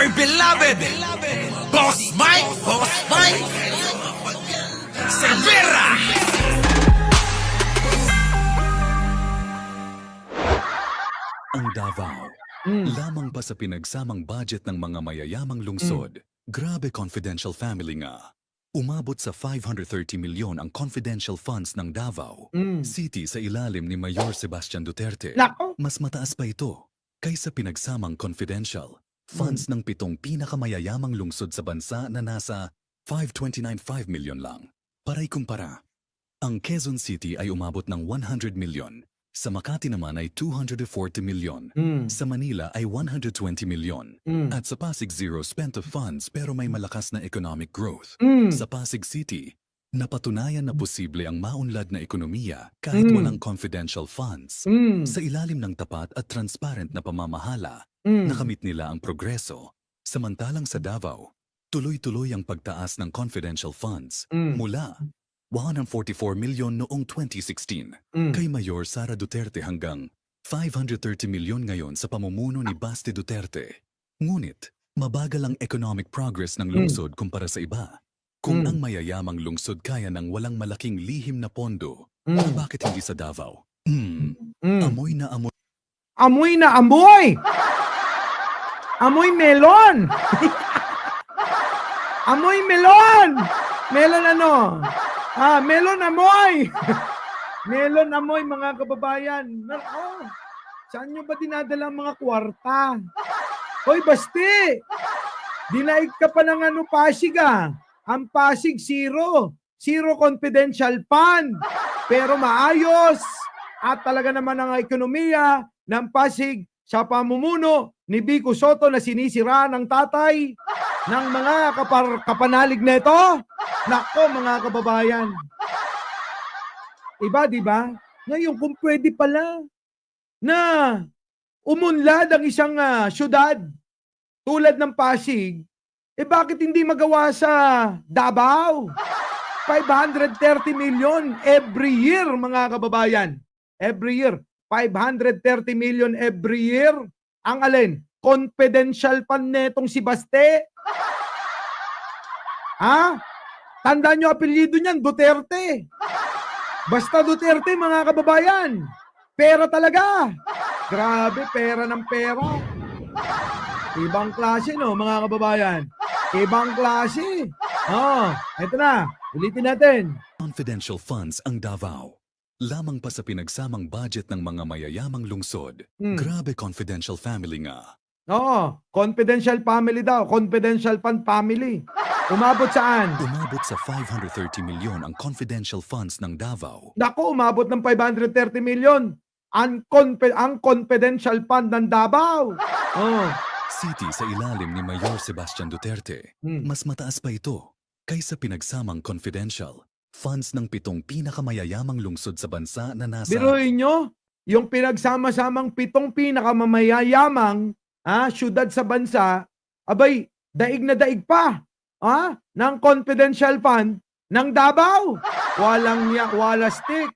dear beloved, Boss Mike Cervera. Ang Davao, lamang pa sa pinagsamang budget ng mga mayayamang lungsod. Grabe confidential family nga. Umabot sa 530 milyon ang confidential funds ng Davao City sa ilalim ni Mayor Sebastian Duterte. Nako. Mas mataas pa ito kaysa pinagsamang confidential funds ng 7 pinakamayayamang lungsod sa bansa na nasa 529.5 milyon lang. Paray kumpara, ang Quezon City ay umabot ng 100 milyon, sa Makati naman ay 240 milyon, sa Manila ay 120 milyon, at sa Pasig zero spent of funds pero may malakas na economic growth. Sa Pasig City, napatunayan na posible ang maunlad na ekonomiya kahit walang confidential funds. Sa ilalim ng tapat at transparent na pamamahala, nakamit nila ang progreso. Samantalang sa Davao, tuloy-tuloy ang pagtaas ng confidential funds mula 144 milyon noong 2016 kay Mayor Sara Duterte hanggang 530 milyon ngayon sa pamumuno ni Basti Duterte. Ngunit, mabagal ang economic progress ng lungsod kumpara sa iba. Kung ang mayayamang lungsod kaya ng walang malaking lihim na pondo, bakit hindi sa Davao? Amoy na amoy. Amoy na amoy! Amoy melon! Amoy melon! Melon ano? Melon amoy! Melon amoy mga kababayan. Nako, saan nyo ba dinadala ang mga kwarta? Hoy, Basti! Dinaig ka pa ng Pasig Ang Pasig zero. Zero confidential fund. Pero maayos. At talaga naman ang ekonomiya ng Pasig sa pamumuno ni Vico Sotto na sinisira ng tatay ng mga kapanalig na ito. Nako mga kababayan. Iba, di ba? Ngayon, kung pwede pala na umunlad ang isang syudad tulad ng Pasig, bakit hindi magawa sa Davao? 530 million every year, mga kababayan. Every year. 530 million every year. Ang alin? Confidential fund netong si Baste. Tandaan nyo apelyido niyan, Duterte. Basta Duterte, mga kababayan. Pera talaga. Grabe, pera ng pera. Ibang klase, no, mga kababayan. Ibang klase. Ito na. Ulitin natin. Confidential funds ang Davao. Lamang pa sa pinagsamang budget ng mga mayayamang lungsod. Grabe confidential family nga. Confidential family daw. Confidential fund family. Umabot saan? Umabot sa 530 milyon ang confidential funds ng Davao. Naku, umabot ng 530 million. Ang confidential fund ng Davao. City sa ilalim ni Mayor Sebastian Duterte. Mas mataas pa ito kaysa pinagsamang confidential funds ng 7 pinakamayayamang lungsod sa bansa na nasa... Biruin nyo, yung pinagsama-samang 7 pinakamayayamang syudad sa bansa, abay, daig na daig pa ng confidential fund ng Davao. Wala stick.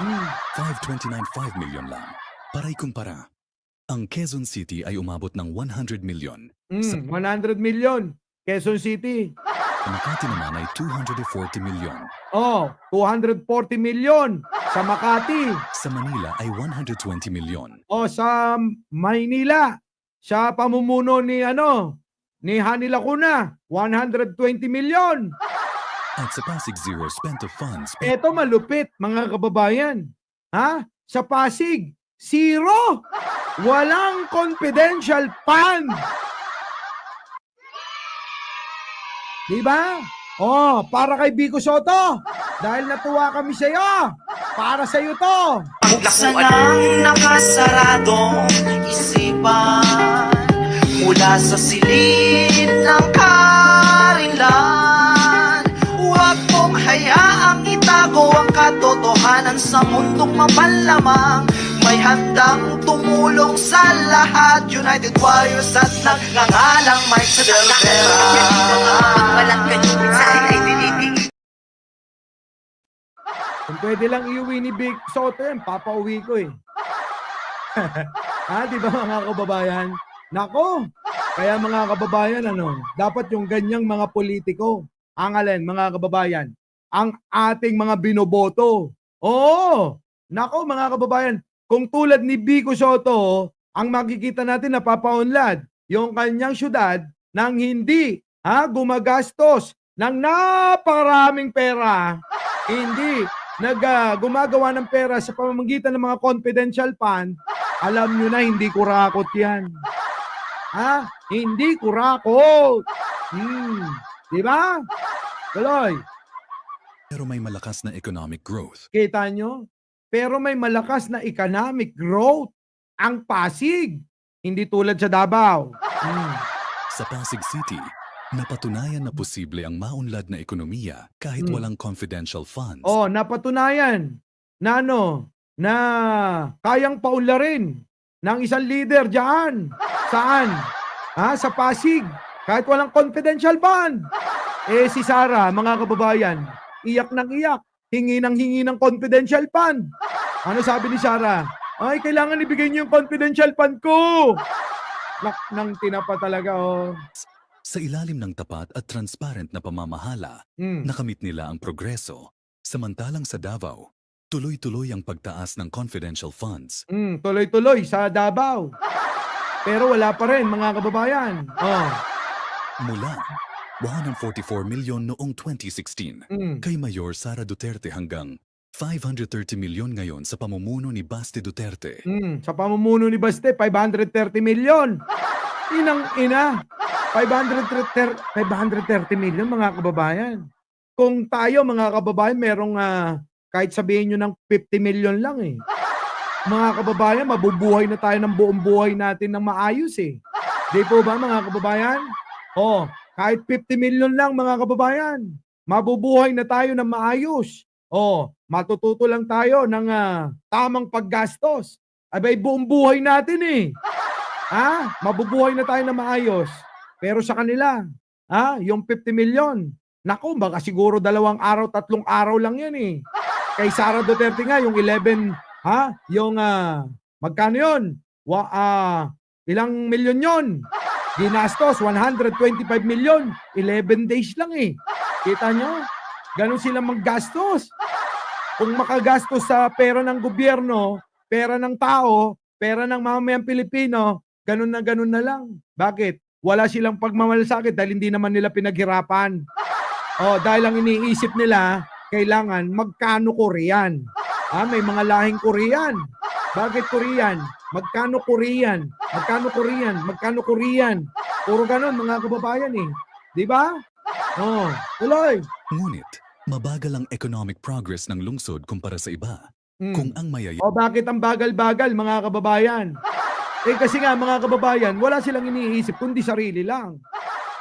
529.5 milyon lang. Paray kumpara. Ang Quezon City ay umabot ng 100 milyon. 100 million. Quezon City. Makati naman ay 240 milyon. 240 million sa Makati. Sa Manila ay 120 milyon. Sa Maynila, sa pamumuno ni Hani Lacuna, 120 million. At sa Pasig zero spent of funds. Ito malupit, mga kababayan. Sa Pasig, zero. Walang confidential fund. Diba? Para kay Vico Sotto. Dahil natuwa kami sa iyo. Para sa iyo to. Buksan ang nakasaradong isipan mula sa silid ng karinlan. Huwag mong hayaang itago ang katotohanan sa mundong mapalamang. May handang tumulong sa lahat. United Warriors at nagngangalang Mike Cervera. Walang ganyan sa ay dinibig. Kung pwede lang iuwi ni Vic Sotto yan, papauwi ko eh. Di ba mga kababayan? Nako, Kaya mga kababayan, dapat yung ganyang mga politiko, ang alin, mga kababayan, ang ating mga binoboto. Oo, nako mga kababayan, kung tulad ni Vico Soto, ang makikita natin napapaunlad yung kanyang syudad nang hindi gumagastos ng napakaraming pera, hindi gumagawa ng pera sa pamamagitan ng mga confidential fund, alam nyo na hindi kurakot yan. Hindi kurakot. Di ba? Tuloy. Pero may malakas na economic growth. Kita nyo? Pero may malakas na economic growth ang Pasig. Hindi tulad sa Davao. Sa Pasig City, napatunayan na posible ang maunlad na ekonomiya kahit walang confidential funds. Napatunayan na na kayang paunlarin ng isang leader diyan. Saan? Sa Pasig. Kahit walang confidential fund. Si Sara, mga kababayan, iyak ng iyak. Hingi ng confidential fund. Ano sabi ni Sara? Ay, kailangan ibigay niyo yung confidential fund ko. Nang tinapa talaga, Sa ilalim ng tapat at transparent na pamamahala, nakamit nila ang progreso. Samantalang sa Davao, tuloy-tuloy ang pagtaas ng confidential funds. Tuloy-tuloy sa Davao. Pero wala pa rin, mga kababayan. Mula 144 milyon noong 2016 kay Mayor Sara Duterte hanggang 530 milyon ngayon sa pamumuno ni Baste Duterte. Sa pamumuno ni Baste, 530 milyon. Inang-ina. 530 milyon, mga kababayan. Kung tayo, mga kababayan, merong kahit sabihin nyo ng 50 milyon lang Mga kababayan, mabubuhay na tayo ng buong buhay natin ng maayos Di po ba, mga kababayan? Kahit 50 milyon lang, mga kababayan, mabubuhay na tayo ng maayos. Matututo lang tayo ng tamang paggastos. Abay, buong buhay natin mabubuhay na tayo ng maayos. Pero sa kanila, yung 50 milyon, naku, baka siguro 2 araw, 3 araw lang yan Kay Sara Duterte nga, yung 11, yung magkano yun? Ilang milyon yun? Ginastos, 125 milyon. 11 days lang Kita nyo? Ganon sila maggastos. Kung makagastos sa pera ng gobyerno, pera ng tao, pera ng mamamayang Pilipino, ganon na lang. Bakit? Wala silang pagmamalasakit dahil hindi naman nila pinaghirapan. Dahil ang iniisip nila, kailangan magkano Korean. May mga lahing Korean. Bakit Korean? Magkano Korean? Magkano Korean? Magkano Korean? Puro ganon, mga kababayan Di ba? Tuloy. Ngunit, mabagal ang economic progress ng lungsod kumpara sa iba. Kung ang Bakit ang bagal-bagal, mga kababayan? Kasi nga, mga kababayan, wala silang iniisip kundi sarili lang.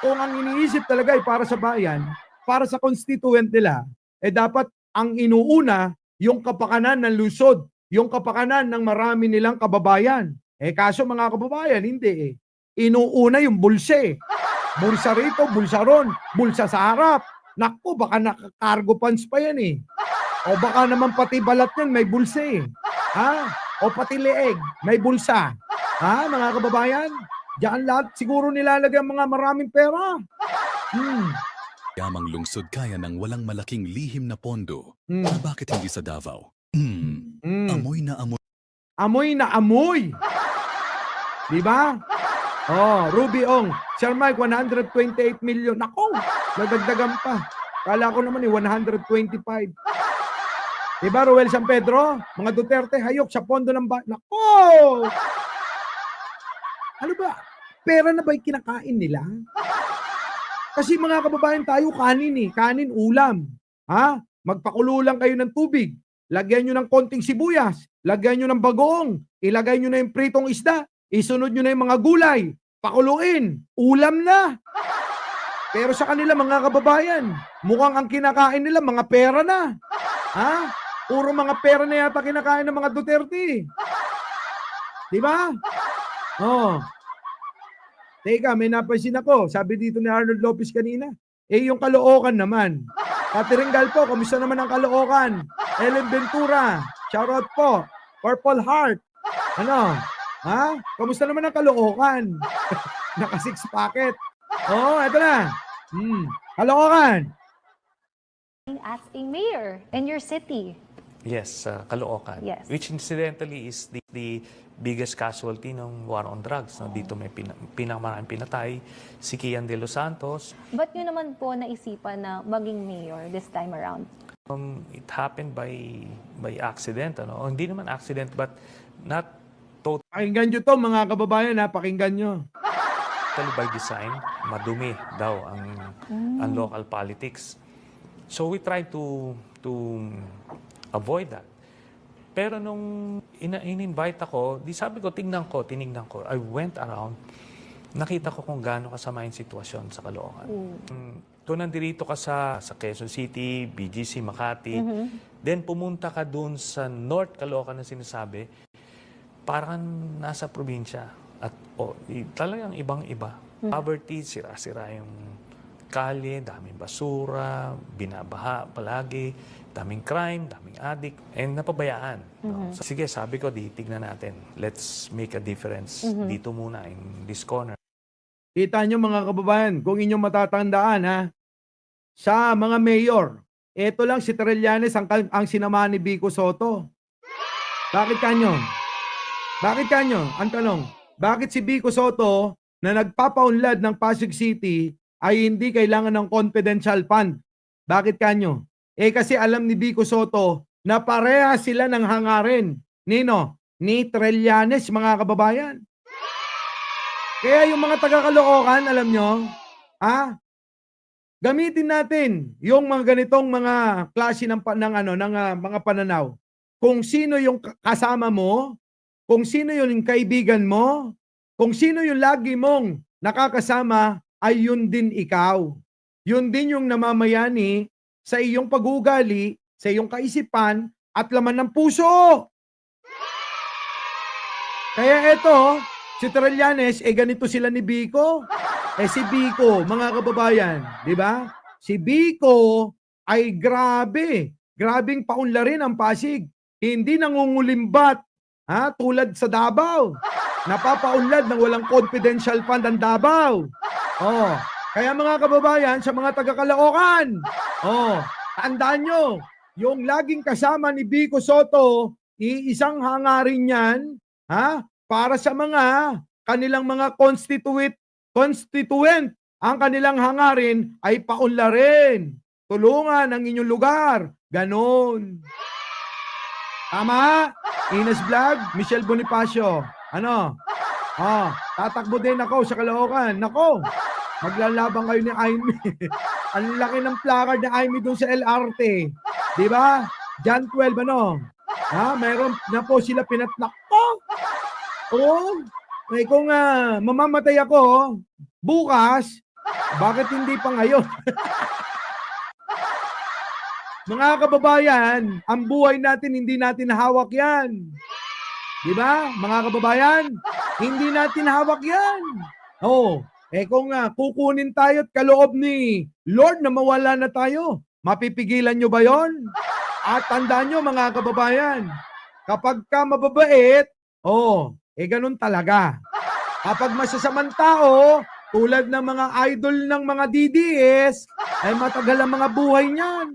Kung ang iniisip talaga ay para sa bayan, para sa constituent nila, dapat ang inuuna yung kapakanan ng lungsod, yung kapakanan ng marami nilang kababayan. Kaso mga kababayan, hindi Inuuna yung bulsa Bulsa rito, bulsa ron, bulsa sa harap. Naku, baka naka-cargo pants pa yan O baka naman pati balat yan may bulsa O pati leeg, may bulsa. Mga kababayan? Diyan lahat siguro nilalagay ang mga maraming pera. yamang lungsod kaya ng walang malaking lihim na pondo, bakit hindi sa Davao? Amoy na amoy. Amoy na amoy. Di ba? Ruby Ong. Sir Mike, 128 million. Nako, nadagdagan pa. Kala ko naman 125. Diba, Ruel San Pedro? Mga Duterte, hayok sa pondo ng Nako! Ano ba? Pera na ba yung kinakain nila? Kasi mga kababayan tayo, kanin Kanin, ulam. Magpakulo lang kayo ng tubig. Lagyan nyo ng konting sibuyas. Lagyan nyo ng bagoong. Ilagay nyo na yung pritong isda. Isunod nyo na yung mga gulay. Pakuluin. Ulam na. Pero sa kanila, mga kababayan, mukhang ang kinakain nila, mga pera na. Puro mga pera na yata kinakain ng mga Duterte. Di ba? Teka, may napansin ako. Sabi dito ni Arnold Lopez kanina. Yung Caloocan naman. Catherine Galpo, kamusta naman ang Caloocan? Ellen Ventura, shoutout po. Purple Heart. Kamusta naman ang Caloocan? Naka 6 packet. Eto na. Kalokohan. As a mayor in your city. Yes, Caloocan. Yes. Which incidentally is the biggest casualty ng war on drugs. No? Dito may pinakamaraming pinatay, si Kian De Los Santos. Ba't nyo naman po naisipan na maging mayor this time around? It happened by accident. Ano? O, hindi naman accident, but not Pakinggan nyo to mga kababayan ha. Pakinggan nyo. totally by design. Madumi daw ang local politics. So we try to avoid that. Pero nung in-invite ako, di sabi ko, tinignan ko. I went around, nakita ko kung gaano kasama yung sitwasyon sa Caloocan. Kung nandirito ka sa Quezon City, BGC, Makati, then pumunta ka dun sa North Caloocan na sinasabi, parang nasa probinsya. At talagang ibang-iba. Poverty, sira-sira yung kalye, daming basura, binabaha palagi, daming crime, daming addict, and napabayaan. No? So, sige, sabi ko, tignan natin. Let's make a difference dito muna in this corner. Kita nyo mga kababayan, kung inyong matatandaan ha, sa mga mayor, eto lang si Trillanes ang sinama ni Vico Soto. Bakit kanyo? Ang tanong, bakit si Vico Soto na nagpapaunlad ng Pasig City ay hindi kailangan ng confidential fund? Bakit kanyo? Kasi alam ni Vico Soto na pareha sila ng hangarin. Ni Trillanes, mga kababayan. Kaya yung mga taga-Caloocan, alam nyo, gamitin natin yung mga ganitong mga klase ng mga pananaw. Kung sino yung kasama mo, kung sino yung kaibigan mo, kung sino yung lagi mong nakakasama, ay yun din ikaw. Yun din yung namamayani sa iyong pag-uugali, sa iyong kaisipan, at laman ng puso. Kaya eto, si Trillanes, ganito sila ni Vico. Si Vico, mga kababayan, di ba? Si Vico ay grabing paunlarin ang Pasig. Hindi nangungulimbat, tulad sa Davao. Napapaunlad ng walang confidential fund ang Davao. Kaya mga kababayan, sa mga taga-Caloocan, tandaan nyo, yung laging kasama ni Vico Soto, isang hangarin yan, para sa mga kanilang mga constituent, ang kanilang hangarin ay paunlarin. Tulungan ang inyong lugar. Ganon. Tama? Ines Vlog, Michelle Bonifacio. Tatakbo din ako sa Caloocan. Nako, maglalaban kayo ni Aimee. Ang laki ng placard ni Aimee doon sa LRT. Di ba? Jan 12, mayroon na po sila pinatnak ko. Kung mamamatay ako bukas, bakit hindi pa ngayon? Mga kababayan, ang buhay natin, hindi natin hawak yan. Di ba? Mga kababayan, hindi natin hawak yan. Kung kukunin tayo at kaloob ni Lord na mawala na tayo, mapipigilan nyo ba yon? At tandaan nyo mga kababayan, kapag ka mababait, ganun talaga. Kapag masasamang tao, tulad ng mga idol ng mga DDS, ay matagal ang mga buhay niyan.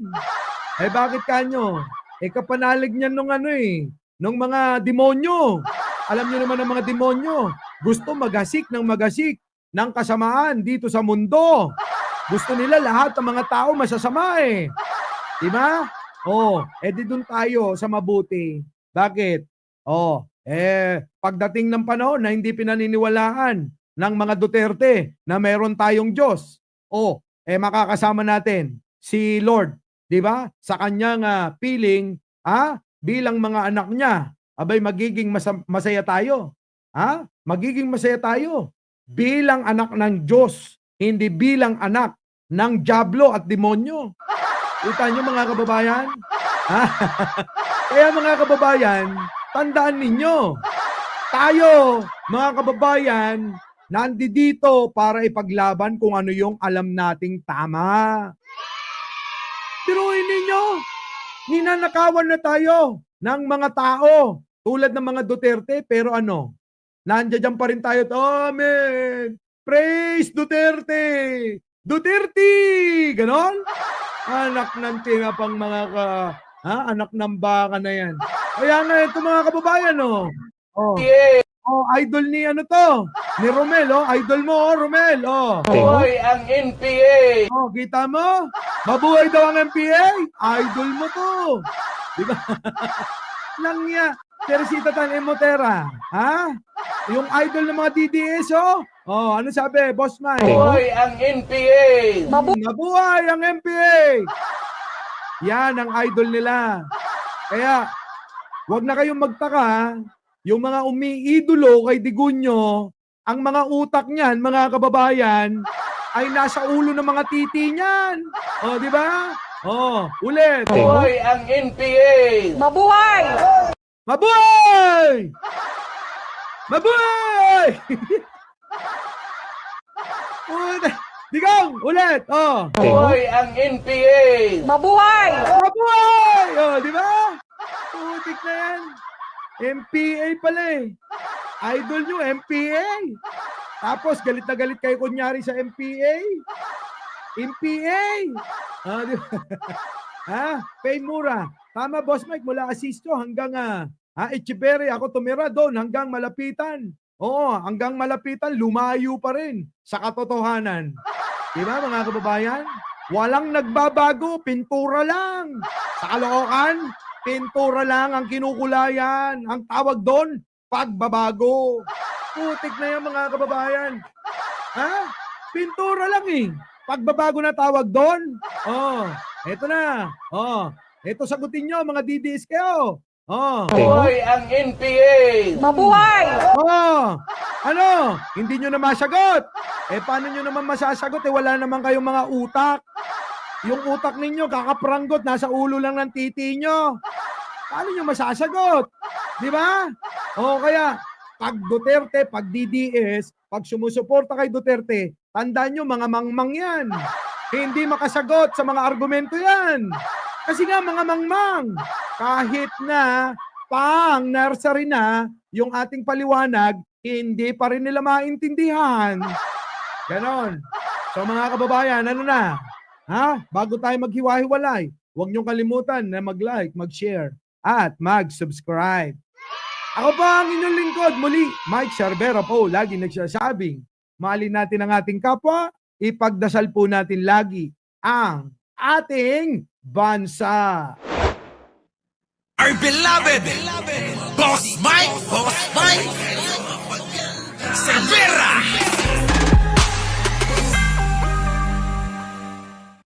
Bakit kanyo? Kapanalig niyan nung mga demonyo. Alam niyo naman ang mga demonyo, gusto magasik ng kasamaan dito sa mundo. Gusto nila lahat ng mga tao masasama Di ba? Di dun tayo sa mabuti. Bakit? Pagdating ng panahon na hindi pinaniniwalaan ng mga Duterte na meron tayong Diyos, makakasama natin si Lord, di ba? Sa kanyang piling, bilang mga anak niya, magiging masaya tayo. Magiging masaya tayo bilang anak ng Diyos, hindi bilang anak ng diablo at demonyo. Kita nyo mga kababayan? Kaya mga kababayan, tandaan ninyo, tayo, mga kababayan, nandito para ipaglaban kung ano yung alam nating tama. Tiruin ninyo, ninanakawan na tayo ng mga tao tulad ng mga Duterte, pero nandiyan pa rin tayo. Amen! Praise Duterte! Duterte! Ganon? Anak ng tinapang mga anak ng baka na yan. Kaya nga ito mga kababayan, oh. Oh. Oh, idol ni ano to? Ni Romel, oh. Idol mo, oh, Romel, oh. Hoy, ang NPA! Oh, kita mo? Mabuhay daw ang MPA? Idol mo to. Di ba? Lang niya. Teresita Tan Emotera. Ha? Yung idol ng mga DDS, oh. Oh, ano sabi, Boss Mike? Hoy, ang NPA! Mabuhay ang MPA! Yan ang idol nila. Kaya, wag na kayong magtaka, yung mga umiidolo kay Digunyo, ang mga utak niyan, mga kababayan, ay nasa ulo ng mga titi niyan. O, di ba? O, ulit. Hoy, ang NPA! Mabuhay! Mabuhay! Mabuhay! Digong, ulit. Oh. Hoy, ang NPA! Mabuhay! Mabuhay! Oh, di ba? Putik na yan. MPA pala eh. Idol nyo, MPA. Tapos, galit na galit kayo kunyari sa MPA. MPA. Ah, di ba? Ha? Pay Mura. Tama, Boss Mike, mula Asisto hanggang Echeverry. Ako tumira doon hanggang Malapitan. Oo, hanggang Malapitan, lumayo pa rin sa katotohanan. Di ba, mga kababayan? Walang nagbabago, pintura lang. Sa Caloocan, pintura lang ang kinukulayan. Ang tawag doon, pagbabago. Putik na yan, mga kababayan. Ha? Pintura lang eh. Pagbabago na tawag doon. Oh, eto na. Oh, eto sagutin nyo, mga DDS kayo. Oh. Hoy, ang NPA! Mabuhay! Oh, ano? Hindi nyo na masagot. Eh, paano nyo naman masasagot? Eh, wala naman kayong mga utak. Yung utak ninyo, kakapranggot, nasa ulo lang ng titi nyo. Paano nyo masasagot? Di ba? O, kaya, pag Duterte, pag DDS, pag sumusuporta kay Duterte, tandaan nyo, mga mangmang yan. Hindi makasagot sa mga argumento yan. Kasi nga, mga mangmang, kahit na pang nursery na yung ating paliwanag, hindi pa rin nila maintindihan. Ganon. So mga kababayan, ano na? Ha? Bago tayo maghiwa-hiwalay, huwag niyong kalimutan na mag-like, mag-share, at mag-subscribe. Ako pa ang inyong lingkod. Muli, Mike Cervera po, lagi nagsasabing, mahalin natin ang ating kapwa, ipagdasal po natin lagi ang ating bansa. Our beloved Boss Mike Cervera!